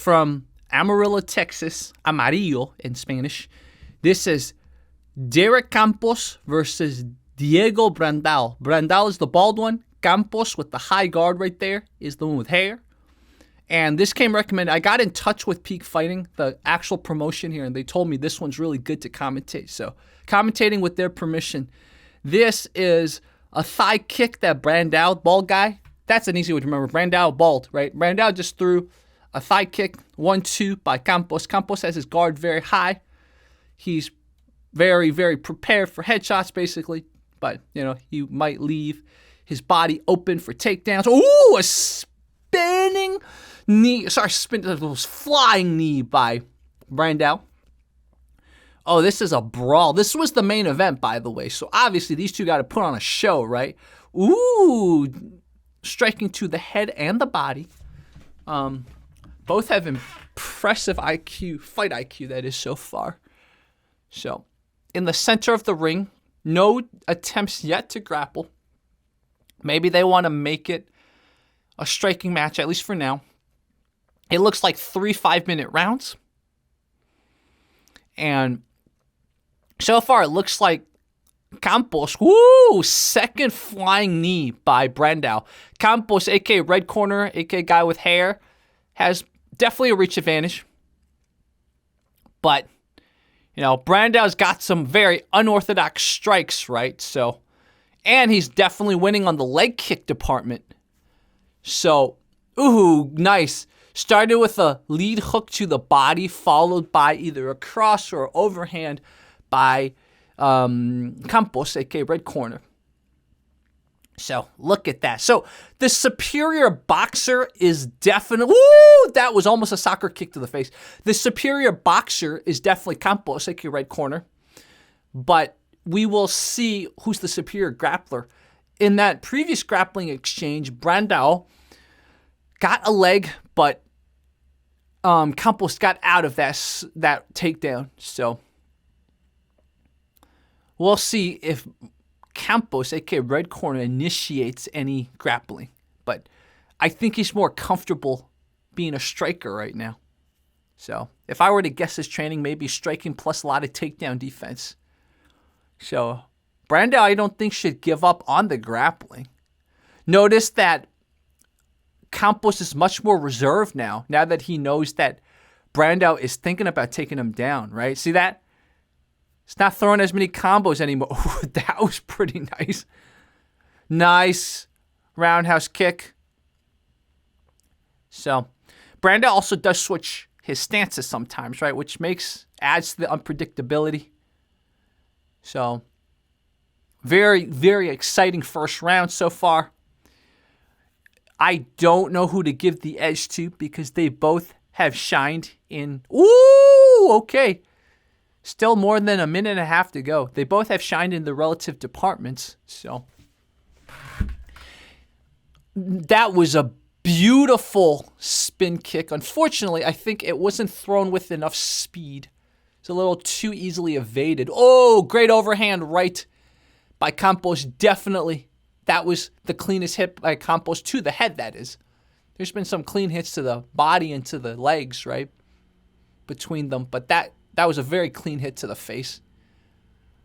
from Amarillo, Texas, Amarillo in Spanish. This is Derek Campos versus Diego Brandao. Brandao is the bald one. Campos with the high guard right there is the one with hair. And this came recommended. I got in touch with Peak Fighting, the actual promotion here, and they told me this one's really good to commentate. So, commentating with their permission. This is a thigh kick that Brandao, bald guy, that's an easy way to remember. Brandao, bald, right? Brandao just threw a thigh kick, 1-2 by Campos. Campos has his guard very high. He's very, very prepared for headshots, basically. But, he might leave his body open for takedowns. Ooh, a spinning knee. Flying knee by Brandao. Oh, this is a brawl. This was the main event, by the way. So, obviously, these two got to put on a show, right? Ooh, striking to the head and the body. Both have impressive IQ, fight IQ, that is, so far. So, in the center of the ring, no attempts yet to grapple. Maybe they want to make it a striking match, at least for now. It looks like 3 5-minute rounds. And so far, it looks like Campos, second flying knee by Brandao. Campos, a.k.a. red corner, a.k.a. guy with hair, has definitely a reach advantage. But, Brandao's got some very unorthodox strikes, right? So, and he's definitely winning on the leg kick department. So, nice. Started with a lead hook to the body, followed by either a cross or overhand by Campos, a.k.a. red corner. So, look at that. So, the superior boxer is definitely... that was almost a soccer kick to the face. The superior boxer is definitely Campos, a.k.a. red corner. But we will see who's the superior grappler. In that previous grappling exchange, Brandao got a leg, but Campos got out of that takedown. So, we'll see if Campos, a.k.a. red corner, initiates any grappling. But I think he's more comfortable being a striker right now. So, if I were to guess his training, maybe striking plus a lot of takedown defense. So, Brandao, I don't think, should give up on the grappling. Notice that Campos is much more reserved now that he knows that Brandao is thinking about taking him down, right? See that? He's not throwing as many combos anymore. Ooh, that was pretty nice. Nice roundhouse kick. So, Brandao also does switch his stances sometimes, right? Which adds to the unpredictability. So, very, very exciting first round so far. I don't know who to give the edge to because they both have shined in... Ooh, okay. Still more than a minute and a half to go. They both have shined in the relative departments. So, that was a beautiful spin kick. Unfortunately, I think it wasn't thrown with enough speed. It's a little too easily evaded. Oh, great overhand right by Campos. Definitely. That was the cleanest hit by Campos to the head, that is. There's been some clean hits to the body and to the legs, right? Between them. But that was a very clean hit to the face.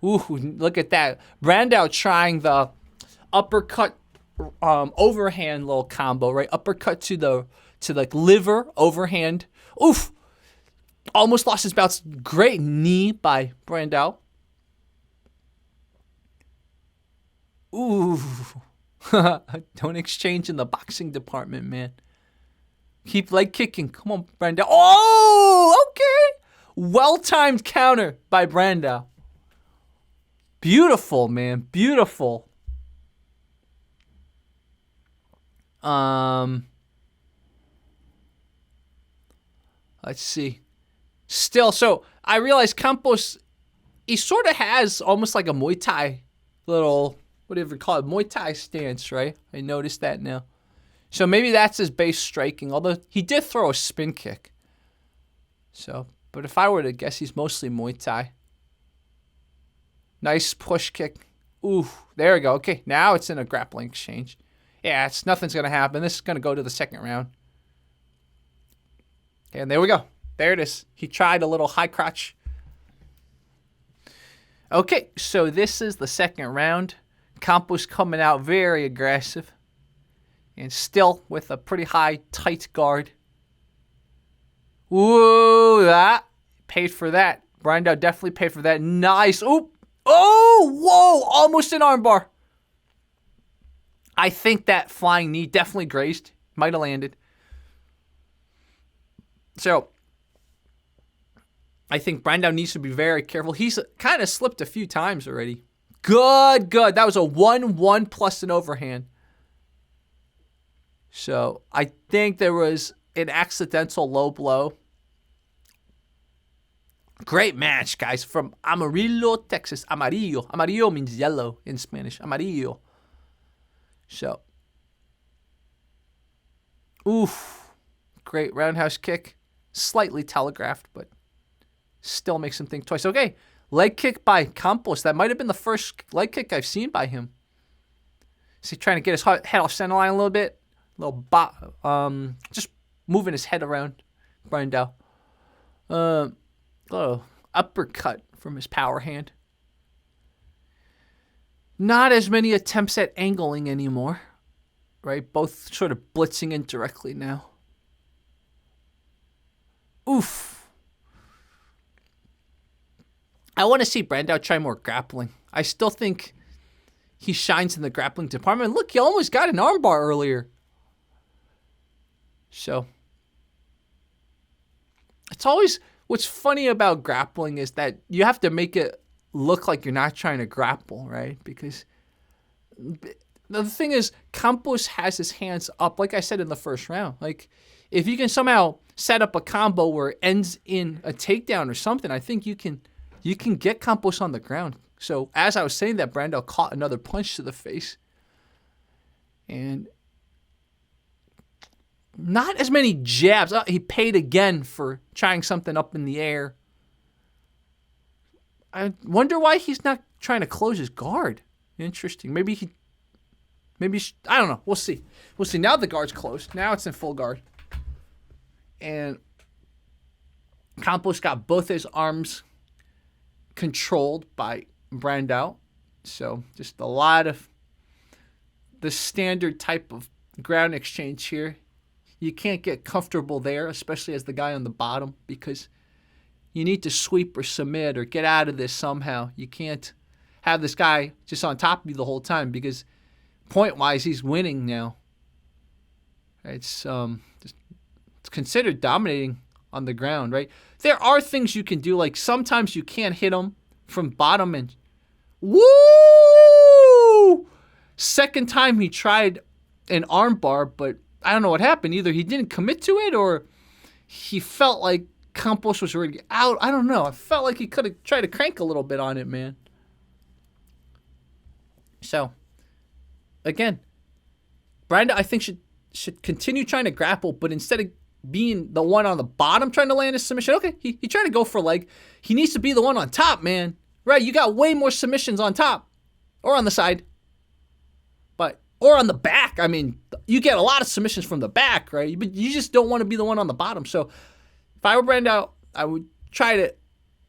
Ooh, look at that. Brandao trying the uppercut overhand little combo, right? Uppercut to the liver overhand. Oof. Almost lost his bounce. Great knee by Brandao. Ooh. Don't exchange in the boxing department, man. Keep leg kicking. Come on, Brandao. Oh, okay. Well-timed counter by Brandao. Beautiful, man. Beautiful. Let's see. Still, so I realized Campos, he sort of has almost like a Muay Thai little, whatever you call it, Muay Thai stance, right? I noticed that now. So maybe that's his base striking, although he did throw a spin kick. So, but if I were to guess, he's mostly Muay Thai. Nice push kick. Ooh, there we go. Okay, now it's in a grappling exchange. Yeah, nothing's going to happen. This is going to go to the second round. And there we go. There it is. He tried a little high crotch. Okay, so this is the second round. Campos coming out very aggressive. And still with a pretty high, tight guard. Ooh, that paid for that. Brandao definitely paid for that. Nice. Oop. Oh, whoa. Almost an armbar. I think that flying knee definitely grazed. Might have landed. So, I think Brandao needs to be very careful. He's kind of slipped a few times already. Good, good. That was a 1-1 plus an overhand. So, I think there was an accidental low blow. Great match, guys, from Amarillo, Texas. Amarillo. Amarillo means yellow in Spanish. Amarillo. So, oof. Great roundhouse kick. Slightly telegraphed, but still makes him think twice. Okay, leg kick by Campos. That might have been the first leg kick I've seen by him. Is he trying to get his head off center line a little bit? Just moving his head around. Brandao. Uppercut from his power hand. Not as many attempts at angling anymore. Right? Both sort of blitzing in directly now. Oof. I want to see Brandao try more grappling. I still think he shines in the grappling department. Look, he almost got an armbar earlier. So, it's always, what's funny about grappling is that you have to make it look like you're not trying to grapple, right? Because the thing is, Campos has his hands up, like I said in the first round. Like, if you can somehow set up a combo where it ends in a takedown or something, I think you can get Campos on the ground. So, as I was saying that, Brandao caught another punch to the face. And not as many jabs. Oh, he paid again for trying something up in the air. I wonder why he's not trying to close his guard. Interesting. Maybe I don't know. We'll see. We'll see. Now the guard's closed. Now it's in full guard. And Campos got both his arms controlled by Brandao. So just a lot of the standard type of ground exchange here. You can't get comfortable there, especially as the guy on the bottom, because you need to sweep or submit or get out of this somehow. You can't have this guy just on top of you the whole time, because point-wise, he's winning now. It's considered dominating on the ground, right? There are things you can do, like sometimes you can't hit him from bottom and woo! Second time he tried an armbar, but I don't know what happened. Either he didn't commit to it or he felt like Campos was already out. I don't know. I felt like he could have tried to crank a little bit on it, man. So, again, Brandao, I think, should continue trying to grapple, but instead of being the one on the bottom trying to land a submission, okay, he tried to go for a leg. He needs to be the one on top, man. Right, you got way more submissions on top or on the side. Or on the back. I mean, you get a lot of submissions from the back, right? But you just don't want to be the one on the bottom. So if I were Brandao, I would try to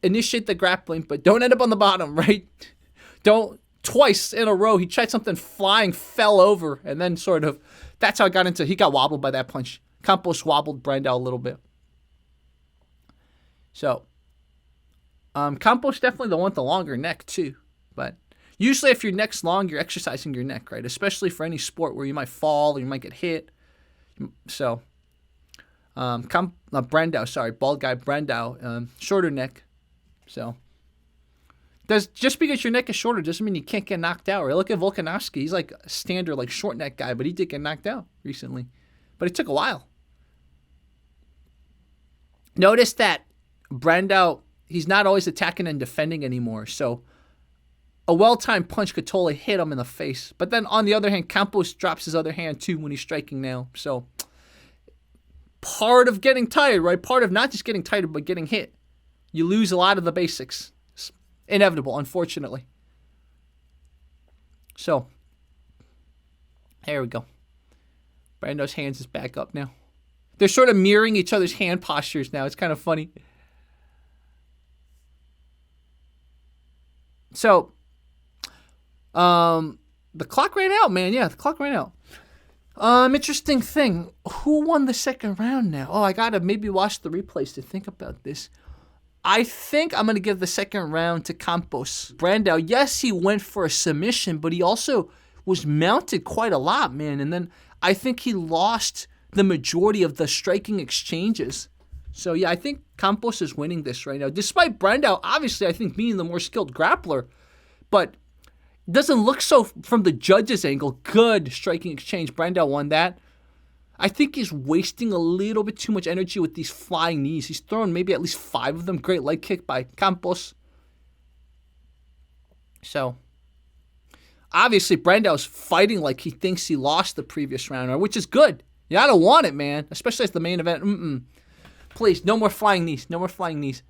initiate the grappling, but don't end up on the bottom, right? Don't, twice in a row, he tried something flying, fell over, and then sort of, that's how he got wobbled by that punch. Campos wobbled Brandao a little bit. So, Campos definitely the one with the longer neck too, but usually if your neck's long, you're exercising your neck, right? Especially for any sport where you might fall or you might get hit. So, Brandao, bald guy Brandao, shorter neck. So, just because your neck is shorter doesn't mean you can't get knocked out. Right? Look at Volkanovski. He's like a standard, like short neck guy, but he did get knocked out recently. But it took a while. Notice that Brandao, he's not always attacking and defending anymore. So, a well-timed punch could totally hit him in the face. But then, on the other hand, Campos drops his other hand, too, when he's striking now. So, part of getting tired, right? Part of not just getting tired, but getting hit. You lose a lot of the basics. It's inevitable, unfortunately. So, there we go. Brando's hands is back up now. They're sort of mirroring each other's hand postures now. It's kind of funny. So, the clock ran out, man. Yeah, the clock ran out. Interesting thing. Who won the second round now? Oh, I gotta maybe watch the replays to think about this. I think I'm gonna give the second round to Campos. Brandao, yes, he went for a submission, but he also was mounted quite a lot, man. And then I think he lost the majority of the striking exchanges. So yeah, I think Campos is winning this right now. Despite Brandao, obviously, I think being the more skilled grappler, but it doesn't look so from the judge's angle. Good striking exchange. Brandao won that. I think he's wasting a little bit too much energy with these flying knees. He's thrown maybe at least 5 of them. Great leg kick by Campos. So, obviously, Brandao's fighting like he thinks he lost the previous round, which is good. You gotta want it, man. Especially as the main event. Please, no more flying knees. No more flying knees.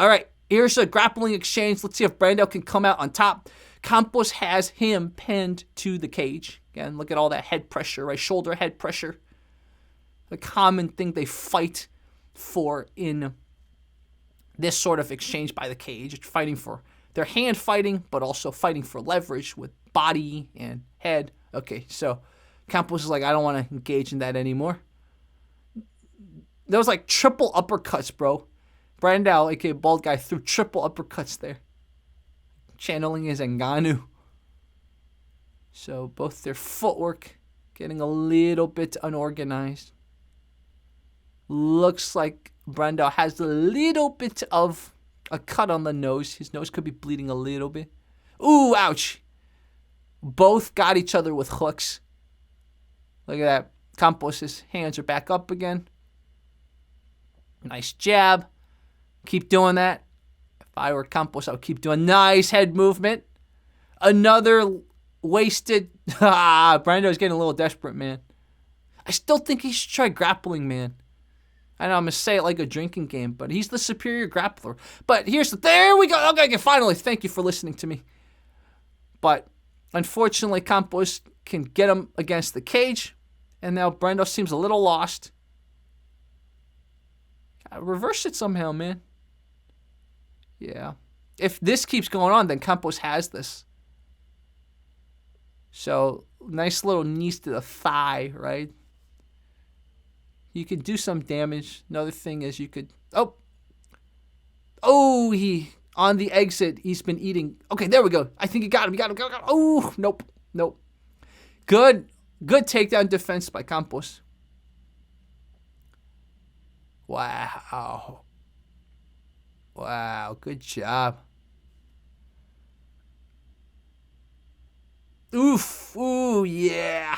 All right, here's a grappling exchange. Let's see if Brandao can come out on top. Campos has him pinned to the cage. Again, look at all that head pressure, right? Shoulder head pressure. The common thing they fight for in this sort of exchange by the cage. It's fighting for their hand fighting, but also fighting for leverage with body and head. Okay, so Campos is like, I don't want to engage in that anymore. There was like triple uppercuts, bro. Brandao, aka bald guy, threw triple uppercuts there. Channeling his Ngannou. So both their footwork getting a little bit unorganized. Looks like Brandao has a little bit of a cut on the nose. His nose could be bleeding a little bit. Ooh, ouch. Both got each other with hooks. Look at that. Campos' hands are back up again. Nice jab. Keep doing that. If I were Campos, I would keep doing nice head movement. Another wasted. Brando's getting a little desperate, man. I still think he should try grappling, man. I know I'm going to say it like a drinking game, but he's the superior grappler. But here's the... There we go. Okay, finally. Thank you for listening to me. But unfortunately, Campos can get him against the cage. And now Brandao seems a little lost. Reverse it somehow, man. Yeah. If this keeps going on, then Campos has this. So, nice little knees to the thigh, right? You can do some damage. Another thing is you could... Oh, he... On the exit, he's been eating... Okay, there we go. I think he got him. He got him. Oh, nope. Good takedown defense by Campos. Wow, good job. Ooh, yeah.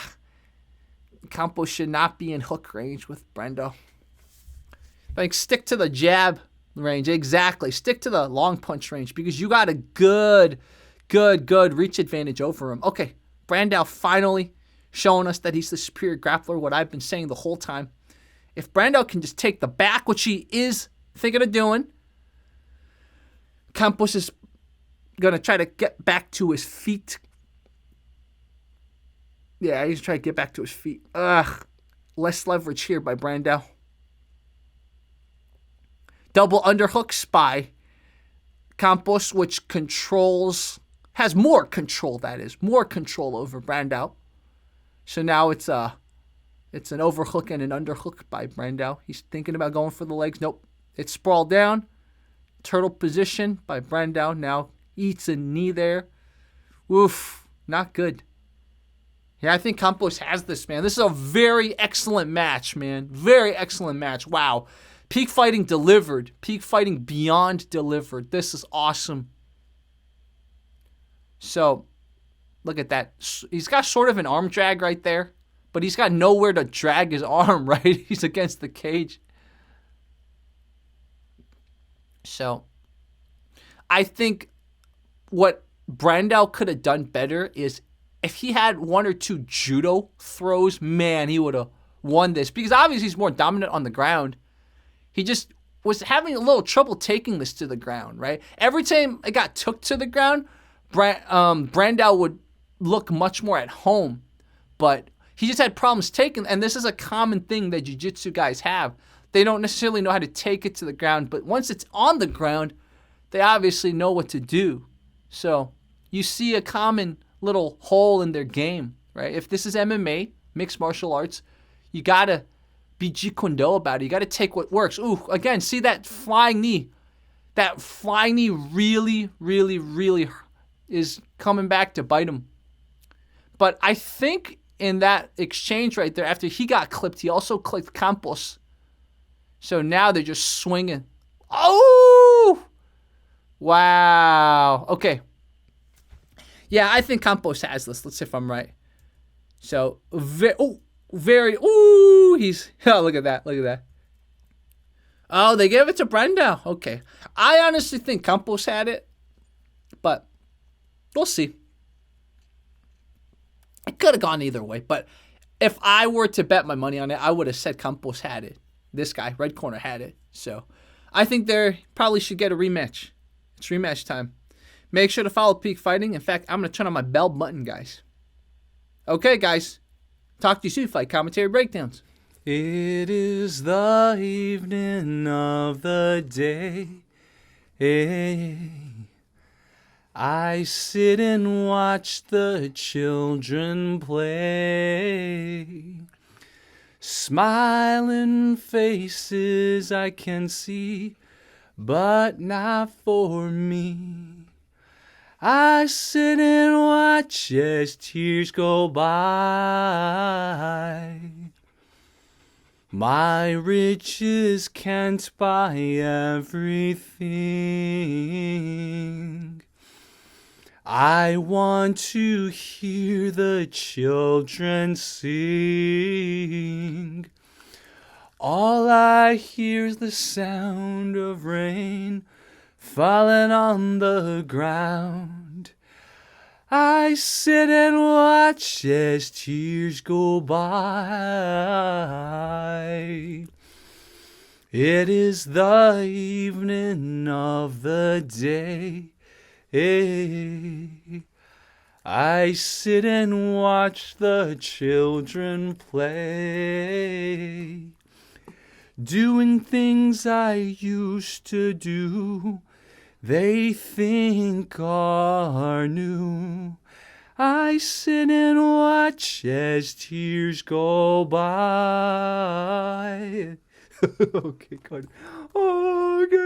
Campos should not be in hook range with Brandao. Like, stick to the jab range. Exactly. Stick to the long punch range because you got a good reach advantage over him. Okay, Brandao finally showing us that he's the superior grappler, what I've been saying the whole time. If Brandao can just take the back, which he is thinking of doing, Campos is going to try to get back to his feet. Yeah, he's trying to get back to his feet. Less leverage here by Brandao. Double underhooks by Campos, which has more control, more control over Brandao. So now it's an overhook and an underhook by Brandao. He's thinking about going for the legs. Nope. It's sprawled down. Turtle position by Brandao. Now eats a knee there. Oof. Not good. Yeah, I think Campos has this, man. This is a very excellent match, man. Very excellent match. Wow. Peak fighting delivered. Peak fighting beyond delivered. This is awesome. So, look at that. He's got sort of an arm drag right there. But he's got nowhere to drag his arm, right? He's against the cage. So, I think what Brandao could have done better is if he had 1 or 2 judo throws, man, he would have won this. Because obviously he's more dominant on the ground. He just was having a little trouble taking this to the ground, right? Every time it got took to the ground, Brandao would look much more at home. But He just had problems taking, and this is a common thing that jiu-jitsu guys have. They don't necessarily know how to take it to the ground, but once it's on the ground, they obviously know what to do. So you see a common little hole in their game, right? If this is MMA, mixed martial arts, you got to be Jeet Kune Do about it. You got to take what works. Ooh, again, see that flying knee. That flying knee really, really, really is coming back to bite him. But I think in that exchange right there, after he got clipped, he also clipped Campos. So now they're just swinging. Oh! Wow. Okay. Yeah, I think Campos has this. Let's see if I'm right. So, he's, oh, look at that. Look at that. Oh, they gave it to Brandao. Okay. I honestly think Campos had it, but we'll see. It could have gone either way, but if I were to bet my money on it, I would have said Campos had it. This guy, red corner, had it. So I think they probably should get a rematch. It's rematch time. Make sure to follow Peak Fighting. In fact, I'm going to turn on my bell button, guys. Okay, guys. Talk to you soon, Fight Commentary Breakdowns. It is the evening of the day. I sit and watch the children play. Smiling faces I can see, but not for me. I sit and watch as tears go by. My riches can't buy everything. I want to hear the children sing. All I hear is the sound of rain falling on the ground. I sit and watch as tears go by. It is the evening of the day. I sit and watch the children play, doing things I used to do, they think are new. I sit and watch as tears go by. Okay, God. Oh, God.